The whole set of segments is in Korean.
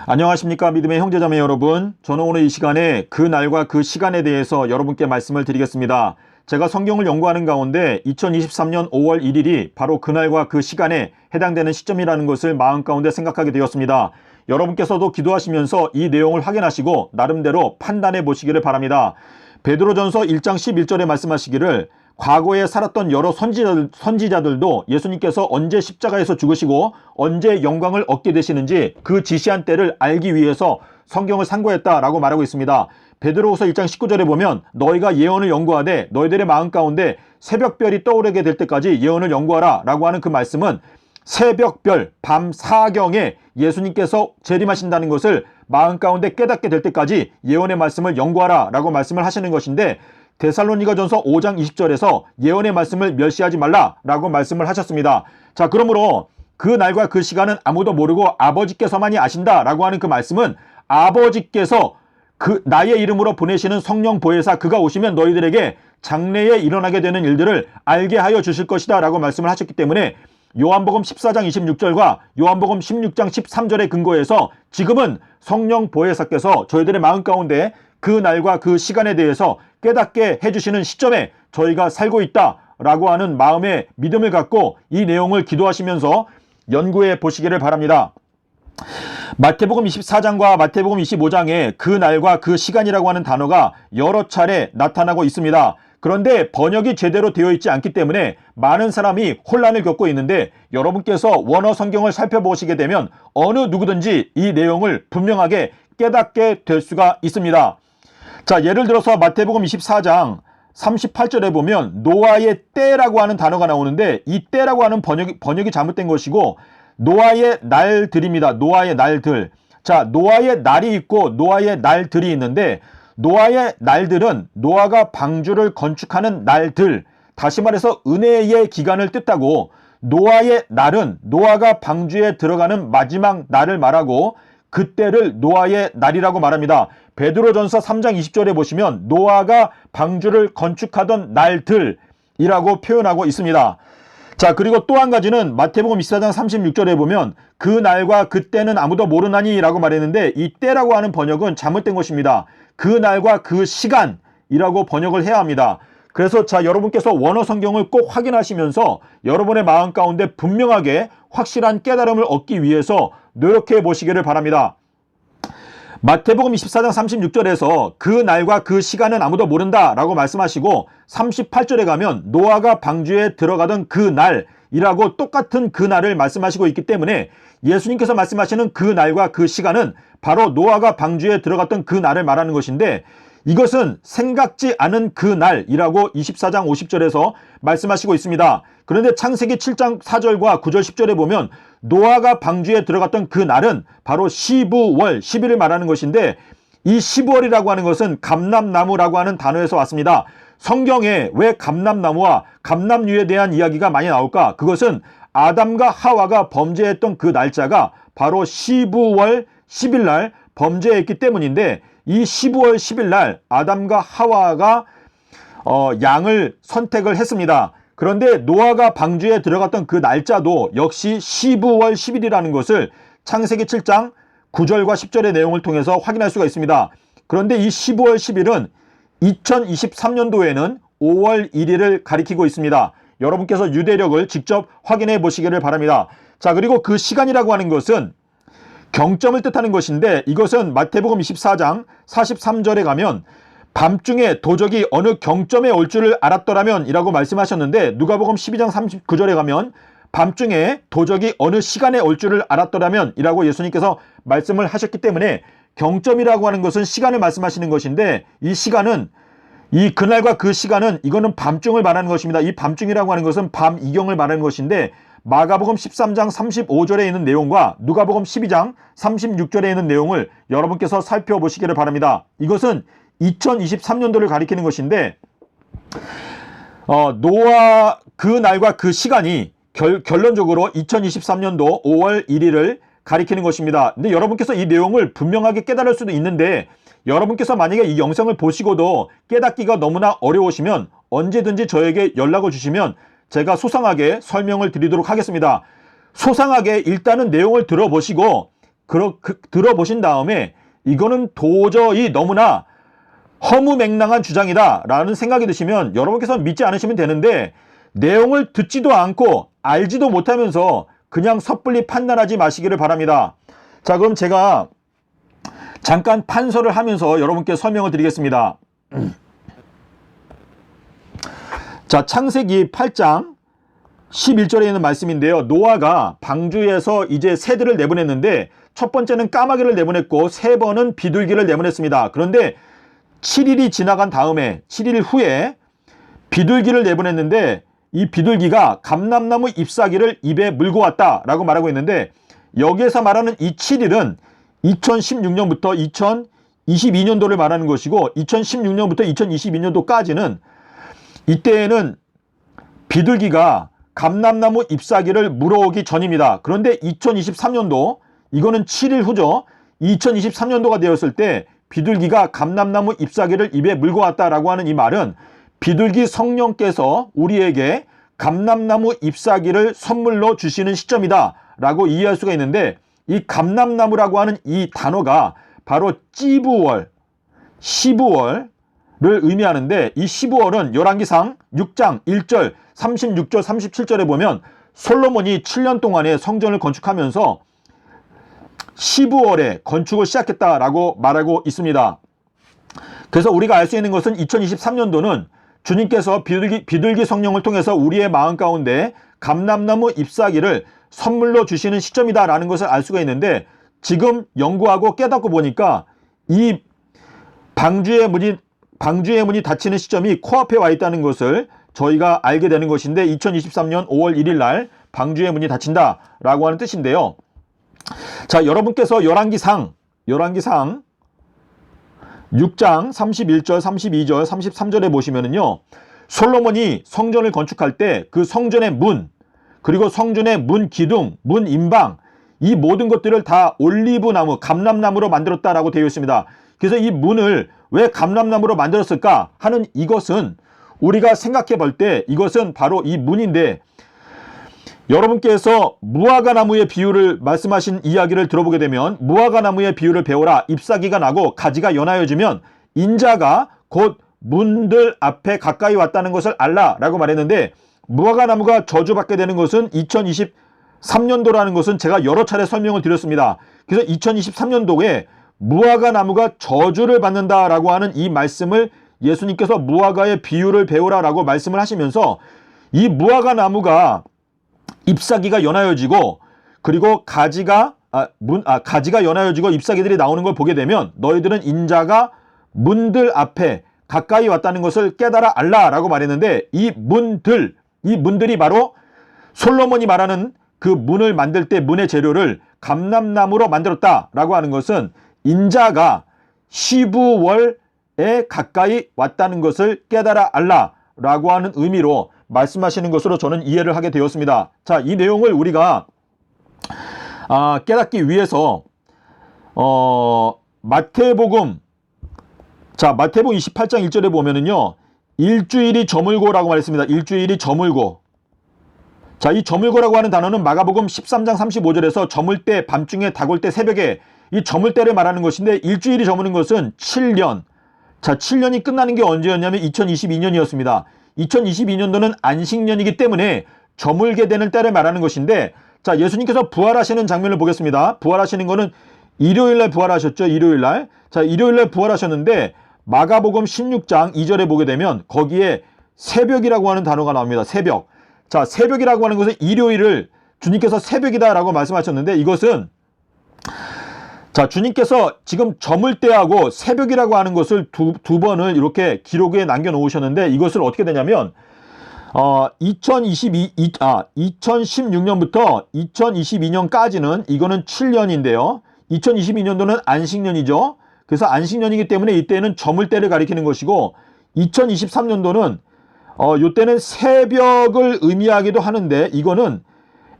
안녕하십니까 믿음의 형제자매 여러분. 저는 오늘 이 시간에 그 날과 그 시간에 대해서 여러분께 말씀을 드리겠습니다. 제가 성경을 연구하는 가운데 2023년 5월 1일이 바로 그 날과 그 시간에 해당되는 시점이라는 것을 마음 가운데 생각하게 되었습니다. 여러분께서도 기도하시면서 이 내용을 확인하시고 나름대로 판단해 보시기를 바랍니다. 베드로전서 1장 11절에 말씀하시기를 과거에 살았던 여러 선지자들도 예수님께서 언제 십자가에서 죽으시고 언제 영광을 얻게 되시는지 그 지시한 때를 알기 위해서 성경을 상고했다라고 말하고 있습니다. 베드로후서 1장 19절에 보면 너희가 예언을 연구하되 너희들의 마음 가운데 새벽별이 떠오르게 될 때까지 예언을 연구하라 라고 하는 그 말씀은 새벽별 밤 사경에 예수님께서 재림하신다는 것을 마음 가운데 깨닫게 될 때까지 예언의 말씀을 연구하라 라고 말씀을 하시는 것인데, 데살로니가전서 5장 20절에서 예언의 말씀을 멸시하지 말라라고 말씀을 하셨습니다. 자, 그러므로 그 날과 그 시간은 아무도 모르고 아버지께서만이 아신다라고 하는 그 말씀은 아버지께서 그 나의 이름으로 보내시는 성령 보혜사 그가 오시면 너희들에게 장래에 일어나게 되는 일들을 알게 하여 주실 것이다 라고 말씀을 하셨기 때문에 요한복음 14장 26절과 요한복음 16장 13절에 근거해서 지금은 성령 보혜사께서 저희들의 마음 가운데 그 날과 그 시간에 대해서 깨닫게 해주시는 시점에 저희가 살고 있다라고 하는 마음의 믿음을 갖고 이 내용을 기도하시면서 연구해 보시기를 바랍니다. 마태복음 24장과 마태복음 25장에 그 날과 그 시간이라고 하는 단어가 여러 차례 나타나고 있습니다. 그런데 번역이 제대로 되어 있지 않기 때문에 많은 사람이 혼란을 겪고 있는데, 여러분께서 원어 성경을 살펴보시게 되면 어느 누구든지 이 내용을 분명하게 깨닫게 될 수가 있습니다. 자, 예를 들어서 마태복음 24장 38절에 보면 노아의 때라고 하는 단어가 나오는데, 이 때라고 하는 번역이 잘못된 것이고 노아의 날들입니다. 노아의 날들. 자, 노아의 날이 있고 노아의 날들이 있는데, 노아의 날들은 노아가 방주를 건축하는 날들, 다시 말해서 은혜의 기간을 뜻하고, 노아의 날은 노아가 방주에 들어가는 마지막 날을 말하고 그때를 노아의 날이라고 말합니다. 베드로전서 3장 20절에 보시면 노아가 방주를 건축하던 날들이라고 표현하고 있습니다. 자, 그리고 또 한 가지는 마태복음 24장 36절에 보면 그 날과 그 때는 아무도 모르나니 라고 말했는데, 이 때라고 하는 번역은 잘못된 것입니다. 그 날과 그 시간이라고 번역을 해야 합니다. 그래서 자, 여러분께서 원어 성경을 꼭 확인하시면서 여러분의 마음 가운데 분명하게 확실한 깨달음을 얻기 위해서 노력해 보시기를 바랍니다. 마태복음 24장 36절에서 그 날과 그 시간은 아무도 모른다 라고 말씀하시고, 38절에 가면 노아가 방주에 들어가던 그 날이라고 똑같은 그 날을 말씀하시고 있기 때문에 예수님께서 말씀하시는 그 날과 그 시간은 바로 노아가 방주에 들어갔던 그 날을 말하는 것인데, 이것은 생각지 않은 그 날이라고 24장 50절에서 말씀하시고 있습니다. 그런데 창세기 7장 4절과 9절 10절에 보면 노아가 방주에 들어갔던 그 날은 바로 시부월 10일을 말하는 것인데, 이 시부월이라고 하는 것은 감람나무라고 하는 단어에서 왔습니다. 성경에 왜 감람나무와 감람류에 대한 이야기가 많이 나올까? 그것은 아담과 하와가 범죄했던 그 날짜가 바로 시부월 10일 날 범죄했기 때문인데, 이 시부월 10일 날 아담과 하와가 양을 선택을 했습니다. 그런데 노아가 방주에 들어갔던 그 날짜도 역시 시부월 10일이라는 것을 창세기 7장 9절과 10절의 내용을 통해서 확인할 수가 있습니다. 그런데 이 시부월 10일은 2023년도에는 5월 1일을 가리키고 있습니다. 여러분께서 유대력을 직접 확인해 보시기를 바랍니다. 자, 그리고 그 시간이라고 하는 것은 경점을 뜻하는 것인데, 이것은 마태복음 24장 43절에 가면 밤중에 도적이 어느 경점에 올 줄을 알았더라면 이라고 말씀하셨는데, 누가복음 12장 39절에 가면 밤중에 도적이 어느 시간에 올 줄을 알았더라면 이라고 예수님께서 말씀을 하셨기 때문에 경점이라고 하는 것은 시간을 말씀하시는 것인데, 이 시간은 이 그날과 그 시간은 이거는 밤중을 말하는 것입니다. 이 밤중이라고 하는 것은 밤 이경을 말하는 것인데, 마가복음 13장 35절에 있는 내용과 누가복음 12장 36절에 있는 내용을 여러분께서 살펴보시기를 바랍니다. 이것은 2023년도를 가리키는 것인데, 노아 그 날과 그 시간이 결론적으로 2023년도 5월 1일을 가리키는 것입니다. 근데 여러분께서 이 내용을 분명하게 깨달을 수도 있는데, 여러분께서 만약에 이 영상을 보시고도 깨닫기가 너무나 어려우시면 언제든지 저에게 연락을 주시면 제가 소상하게 설명을 드리도록 하겠습니다. 소상하게 일단은 내용을 들어보시고 들어보신 다음에 이거는 도저히 너무나 허무맹랑한 주장이다 라는 생각이 드시면 여러분께서 믿지 않으시면 되는데, 내용을 듣지도 않고 알지도 못하면서 그냥 섣불리 판단하지 마시기를 바랍니다. 자, 그럼 제가 잠깐 판서를 하면서 여러분께 설명을 드리겠습니다. 자, 창세기 8장 11절에 있는 말씀인데요. 노아가 방주에서 이제 새들을 내보냈는데 첫 번째는 까마귀를 내보냈고 세 번은 비둘기를 내보냈습니다. 그런데 7일이 지나간 다음에 7일 후에 비둘기를 내보냈는데 이 비둘기가 감람나무 잎사귀를 입에 물고 왔다라고 말하고 있는데, 여기에서 말하는 이 7일은 2016년부터 2022년도를 말하는 것이고, 2016년부터 2022년도까지는 이때에는 비둘기가 감람나무 잎사귀를 물어오기 전입니다. 그런데 2023년도, 이거는 7일 후죠. 2023년도가 되었을 때 비둘기가 감람나무 잎사귀를 입에 물고 왔다라고 하는 이 말은 비둘기 성령께서 우리에게 감람나무 잎사귀를 선물로 주시는 시점이다 라고 이해할 수가 있는데, 이 감람나무라고 하는 이 단어가 바로 찌부월, 시부월을 의미하는데, 이 시부월은 열왕기상 6장 1절, 36절, 37절에 보면 솔로몬이 7년 동안에 성전을 건축하면서 시부월에 건축을 시작했다라고 말하고 있습니다. 그래서 우리가 알 수 있는 것은 2023년도는 주님께서 비둘기 성령을 통해서 우리의 마음 가운데 감람나무 잎사귀를 선물로 주시는 시점이다라는 것을 알 수가 있는데, 지금 연구하고 깨닫고 보니까 이 방주의 문이 닫히는 시점이 코앞에 와 있다는 것을 저희가 알게 되는 것인데, 2023년 5월 1일 날 방주의 문이 닫힌다라고 하는 뜻인데요. 자, 여러분께서 열왕기상 6장 31절, 32절, 33절에 보시면은요, 솔로몬이 성전을 건축할 때 그 성전의 문, 그리고 성전의 문 기둥, 문 임방, 이 모든 것들을 다 올리브나무, 감람나무로 만들었다라고 되어 있습니다. 그래서 이 문을 왜 감람나무로 만들었을까 하는 이것은, 우리가 생각해 볼 때 이것은 바로 이 문인데, 여러분께서 무화과나무의 비유를 말씀하신 이야기를 들어보게 되면, 무화과나무의 비유를 배워라. 잎사귀가 나고 가지가 연하여지면 인자가 곧 문들 앞에 가까이 왔다는 것을 알라 라고 말했는데, 무화과나무가 저주받게 되는 것은 2023년도라는 것은 제가 여러 차례 설명을 드렸습니다. 그래서 2023년도에 무화과나무가 저주를 받는다라고 하는 이 말씀을 예수님께서 무화과의 비유를 배우라 라고 말씀을 하시면서, 이 무화과나무가 잎사귀가 연하여지고, 그리고 가지가 연하여지고 잎사귀들이 나오는 걸 보게 되면 너희들은 인자가 문들 앞에 가까이 왔다는 것을 깨달아 알라 라고 말했는데, 이 문들이 바로 솔로몬이 말하는 그 문을 만들 때 문의 재료를 감람나무로 만들었다 라고 하는 것은 인자가 시부월에 가까이 왔다는 것을 깨달아 알라 라고 하는 의미로 말씀하시는 것으로 저는 이해를 하게 되었습니다. 자, 이 내용을 우리가 깨닫기 위해서 마태복음 28장 1절에 보면은요, 일주일이 저물고라고 말했습니다. 일주일이 저물고. 자, 이 저물고라고 하는 단어는 마가복음 13장 35절에서 저물 때, 밤중에, 다골 때, 새벽에, 이 저물 때를 말하는 것인데, 일주일이 저무는 것은 7년. 자, 7년이 끝나는 게 언제였냐면 2022년이었습니다. 2022년도는 안식년이기 때문에 저물게 되는 때를 말하는 것인데, 자, 예수님께서 부활하시는 장면을 보겠습니다. 부활하시는 거는 일요일날 부활하셨죠. 일요일날. 자, 일요일날 부활하셨는데 마가복음 16장 2절에 보게 되면 거기에 새벽이라고 하는 단어가 나옵니다. 새벽. 자, 새벽이라고 하는 것은 일요일을 주님께서 새벽이다라고 말씀하셨는데, 이것은 자, 주님께서 지금 저물 때하고 새벽이라고 하는 것을 두 번을 이렇게 기록에 남겨놓으셨는데, 이것을 어떻게 되냐면 2016년부터 2022년까지는 이거는 7년인데요. 2022년도는 안식년이죠. 그래서 안식년이기 때문에 이때는 저물 때를 가리키는 것이고, 2023년도는 이때는 새벽을 의미하기도 하는데, 이거는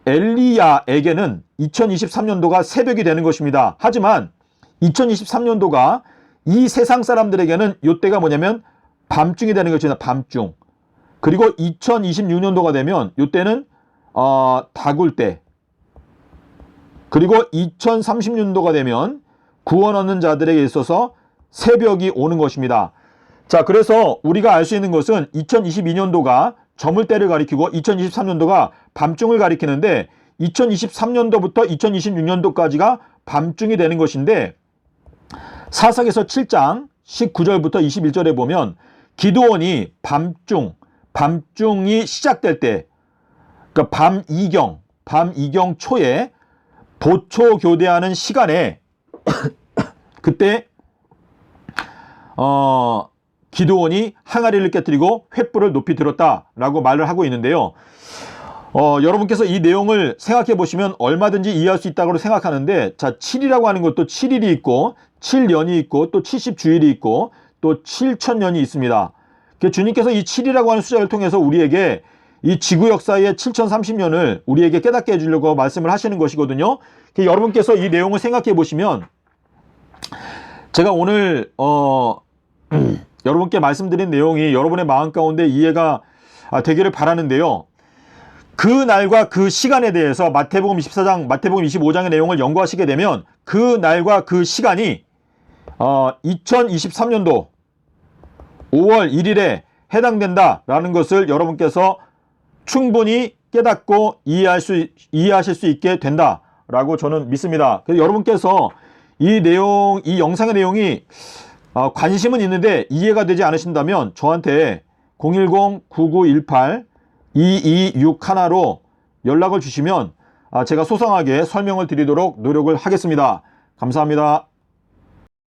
엘리야에게는 2023년도가 새벽이 되는 것입니다. 하지만 2023년도가 이 세상 사람들에게는 이때가 뭐냐면 밤중이 되는 것입니다. 밤중. 그리고 2026년도가 되면 이때는 다굴 때. 그리고 2030년도가 되면 구원 얻는 자들에게 있어서 새벽이 오는 것입니다. 자, 그래서 우리가 알 수 있는 것은 2022년도가 저물 때를 가리키고 2023년도가 밤중을 가리키는데 2023년도부터 2026년도까지가 밤중이 되는 것인데 사사기서 7장 19절부터 21절에 보면 기드온이 밤중이 시작될 때, 그러니까 밤이경 초에 보초 교대하는 시간에 그때 기드온이 항아리를 깨뜨리고 횃불을 높이 들었다라고 말을 하고 있는데요. 여러분께서 이 내용을 생각해 보시면 얼마든지 이해할 수 있다고 생각하는데, 자, 7이라고 하는 것도 7일이 있고 7년이 있고 또 70주일이 있고 또 7천년이 있습니다. 주님께서 이 7이라고 하는 숫자를 통해서 우리에게 이 지구 역사의 7030년을 우리에게 깨닫게 해주려고 말씀을 하시는 것이거든요. 여러분께서 이 내용을 생각해 보시면, 제가 오늘 여러분께 말씀드린 내용이 여러분의 마음 가운데 이해가 되기를 바라는데요. 그 날과 그 시간에 대해서 마태복음 24장, 마태복음 25장의 내용을 연구하시게 되면 그 날과 그 시간이 2023년도 5월 1일에 해당된다라는 것을 여러분께서 충분히 깨닫고 이해하실 수 있게 된다라고 저는 믿습니다. 그래서 여러분께서 이 영상의 내용이 관심은 있는데 이해가 되지 않으신다면 저한테 010-9918-2261로 연락을 주시면 제가 소상하게 설명을 드리도록 노력을 하겠습니다. 감사합니다.